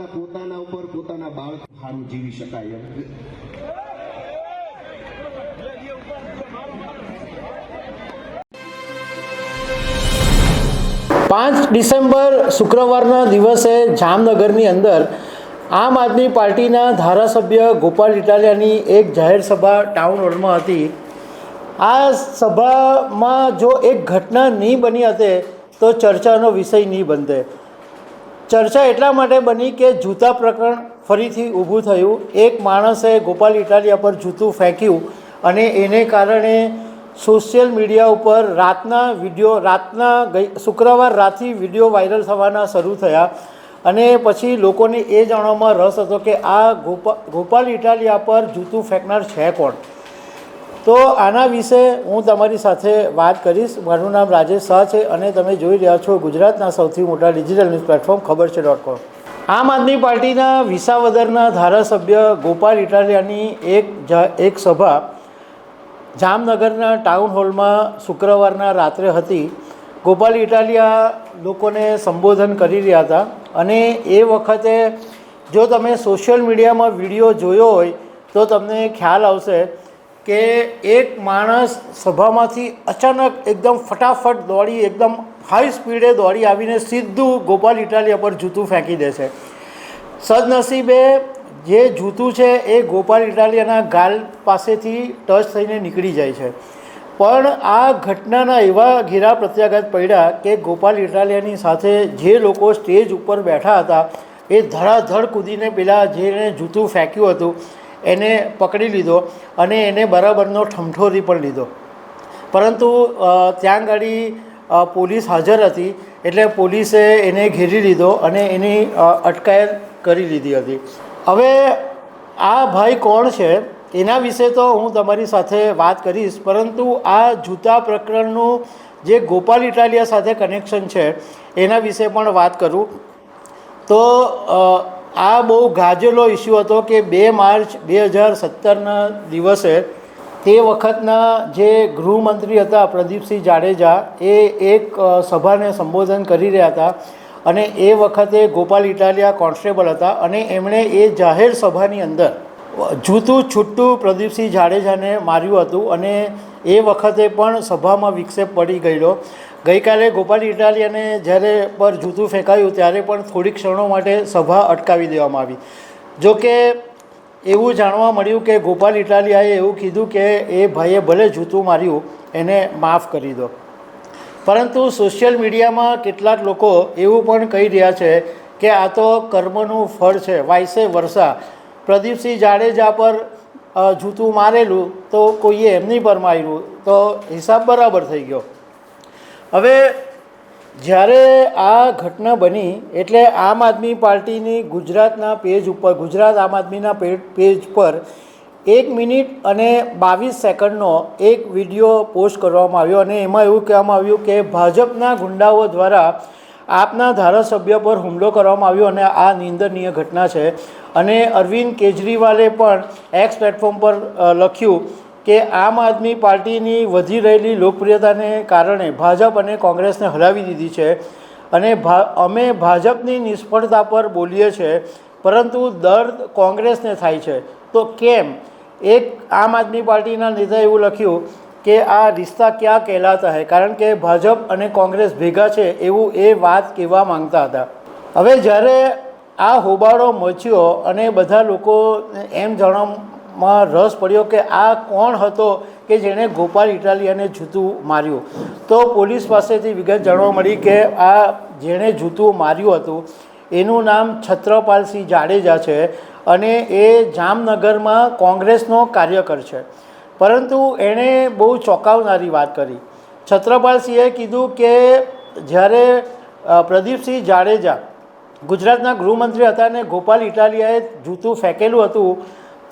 પોતાના ઉપર પોતાના બાળક સારું જીવી શકાય. 5 ડિસેમ્બર શુક્રવારના દિવસે જામનગરની અંદર આમ આદમી પાર્ટીના ધારાસભ્ય ગોપાલ ઇટાલિયાની એક જાહેર સભા ટાઉન હોલમાં હતી. આ સભામાં જો એક ઘટના નહીં બની હતી તો ચર્ચાનો વિષય નહીં બનતે. ચર્ચા એટલા માટે બની કે જૂતા પ્રકરણ ફરીથી ઊભું થયું. એક માણસે ગોપાલ ઇટાલિયા પર જૂતું ફેંક્યું અને એને કારણે સોશિયલ મીડિયા ઉપર શુક્રવાર રાતથી વિડીયો વાયરલ થવાના શરૂ થયા અને પછી લોકોને એ જાણવામાં રસ હતો કે આ ગોપાલ ઇટાલિયા પર જૂતું ફેંકનાર છે કોણ. તો આના વિશે હું તમારી સાથે વાત કરીશ. મારું નામ રાજેશ શાહ છે અને તમે જોઈ રહ્યા છો ગુજરાતના સૌથી મોટા ડિજિટલ ન્યૂઝ પ્લેટફોર્મ ખબરછે.com. આમ આદમી પાર્ટીના વિસાવદરના ધારાસભ્ય ગોપાલ ઇટાલિયાની એક સભા જામનગરના ટાઉન હોલમાં શુક્રવારના રાત્રે હતી. ગોપાલ ઇટાલિયા લોકોને સંબોધન કરી રહ્યા હતા અને એ વખતે જો તમે સોશિયલ મીડિયામાં વિડીયો જોયો હોય તો તમને ખ્યાલ આવશે કે એક માણસ સભામાંથી અચાનક એકદમ ફટાફટ દોડી એકદમ હાઈ સ્પીડે દોડી આવીને સીધું ગોપાલ ઇટાલિયા પર જૂતું ફેંકી દે છે. સદનસીબે જે જૂતું છે એ ગોપાલ ઇટાલિયાના ગાલ પાસેથી ટચ થઈને નીકળી જાય છે. પણ આ ઘટનાના એવા ઘેરા પ્રત્યાઘાત પડ્યા કે ગોપાલ ઇટાલિયાની સાથે જે લોકો સ્ટેજ ઉપર બેઠા હતા એ ધડાધડ કૂદીને પેલા જેણે જૂતું ફેંક્યું હતું એને પકડી લીધો અને એને બરાબરનો ઠમઠોરી પણ લીધો. પરંતુ ત્યાં ગાડી પોલીસ હાજર હતી એટલે પોલીસે એને ઘેરી લીધો અને એની અટકાયત કરી લીધી હતી. હવે આ ભાઈ કોણ છે એના વિશે તો હું તમારી સાથે વાત કરીશ, પરંતુ આ જૂતા પ્રકરણનું જે ગોપાલ ઇટાલિયા સાથે કનેક્શન છે એના વિશે પણ વાત કરું તો આ બહુ ગાજેલો ઇસ્યુ હતો કે 2 માર્ચ 2017ના દિવસે તે વખતના જે ગૃહમંત્રી હતા પ્રદીપસિંહ જાડેજા એ એક સભાને સંબોધન કરી રહ્યા હતા અને એ વખતે ગોપાલ ઇટાલિયા કોન્સ્ટેબલ હતા અને એમણે એ જાહેર સભાની અંદર જૂતું છૂટું પ્રદીપસિંહ જાડેજાને માર્યું હતું અને એ વખતે પણ સભામાં વિક્ષેપ પડી ગયેલો. ગઈકાલે ગોપાલ ઇટાલિયાને જ્યારે પર જૂતું ફેંકાયું ત્યારે પણ થોડીક ક્ષણો માટે સભા અટકાવી દેવામાં આવી. જો કે એવું જાણવા મળ્યું કે ગોપાલ ઇટાલિયાએ એવું કીધું કે એ ભાઈએ ભલે જૂતું માર્યું એને માફ કરી દો. પરંતુ સોશિયલ મીડિયામાં કેટલાક લોકો એવું પણ કહી રહ્યા છે કે આ તો કર્મનું ફળ છે, વાઇસે વર્ષા. પ્રદીપસિંહ જાડેજા પર જૂતું મારેલું તો કોઈએ એમની પર માર્યું તો હિસાબ બરાબર થઈ ગયો. હવે જ્યારે આ ઘટના બની એટલે આમ આદમી પાર્ટીની ગુજરાતના પેજ ઉપર ગુજરાત આમ આદમીના પેજ પર 1 મિનિટ અને 22 સેકન્ડનો એક વિડીયો પોસ્ટ કરવામાં આવ્યો અને એમાં એવું કહેવામાં આવ્યું કે ભાજપના ગુંડાઓ દ્વારા આપના ધારાસભ્ય પર હુમલો કરવામાં આવ્યો અને આ નિંદનીય ઘટના છે. અને અરવિંદ કેજરીવાલે પણ એક્સ પ્લેટફોર્મ પર લખ્યું કે આમ આદમી પાર્ટીની વધી રહેલી લોકપ્રિયતાને કારણે ભાજપ અને કોંગ્રેસને હરાવી દીધી છે અને અમે ભાજપની નિષ્ફળતા પર બોલીએ છીએ પરંતુ દર્દ કોંગ્રેસને થાય છે. તો કેમ? એક આમ આદમી પાર્ટીના નેતાએ એવું લખ્યું કે આ રિશ્તા ક્યાં કહેલાતા હૈ, કારણ કે ભાજપ અને કોંગ્રેસ ભેગા છે એવું એ વાત કહેવા માંગતા હતા. હવે જ્યારે આ હોબાળો મચ્યો અને બધા લોકો એમ જાણવામાં રસ પડ્યો કે આ કોણ હતો કે જેણે ગોપાલ ઇટાલિયાને જૂતું માર્યું, તો પોલીસ પાસેથી વિગત જાણવા મળી કે આ જેણે જૂતું માર્યું હતું એનું નામ છત્રપાલસિંહ જાડેજા છે અને એ જામનગરમાં કોંગ્રેસનો કાર્યકર છે. પરંતુ એણે બહુ ચોંકાવનારી વાત કરી. છત્રપાલસિંહે કીધું કે જ્યારે પ્રદીપસિંહ જાડેજા ગુજરાતના ગૃહમંત્રી હતા અને ગોપાલ ઇટાલિયાએ જૂતું ફેંકેલું હતું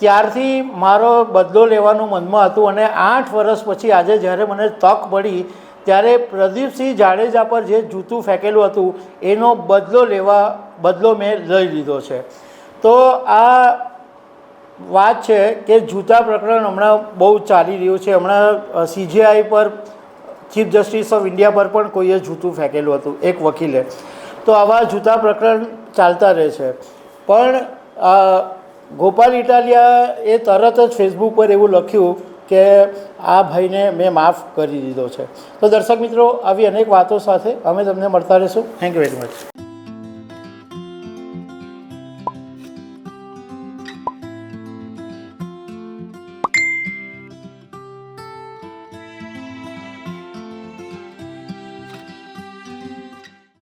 ત્યારથી મારો બદલો લેવાનું મનમાં હતું અને 8 વર્ષ પછી આજે જ્યારે મને તક મળી ત્યારે પ્રદીપસિંહ જાડેજા પર જે જૂતું ફેંકેલું હતું એનો બદલો મેં લઈ લીધો છે. તો આ વાત છે કે જૂતા પ્રકરણ હમણાં બહુ ચાલી રહ્યું છે. હમણાં CJI પર ચીફ જસ્ટિસ ઓફ ઇન્ડિયા પર પણ કોઈએ જૂતું ફેંકેલું હતું એક વકીલે. તો આવા જૂતા પ્રકરણ ચાલતા રહે છે. પણ ગોપાલ ઇટાલિયાએ તરત જ ફેસબુક પર એવું લખ્યું કે આ ભાઈને મેં માફ કરી દીધો છે. તો દર્શક મિત્રો, આવી અનેક વાતો સાથે અમે તમને મળતા રહીશું. Thank you very much.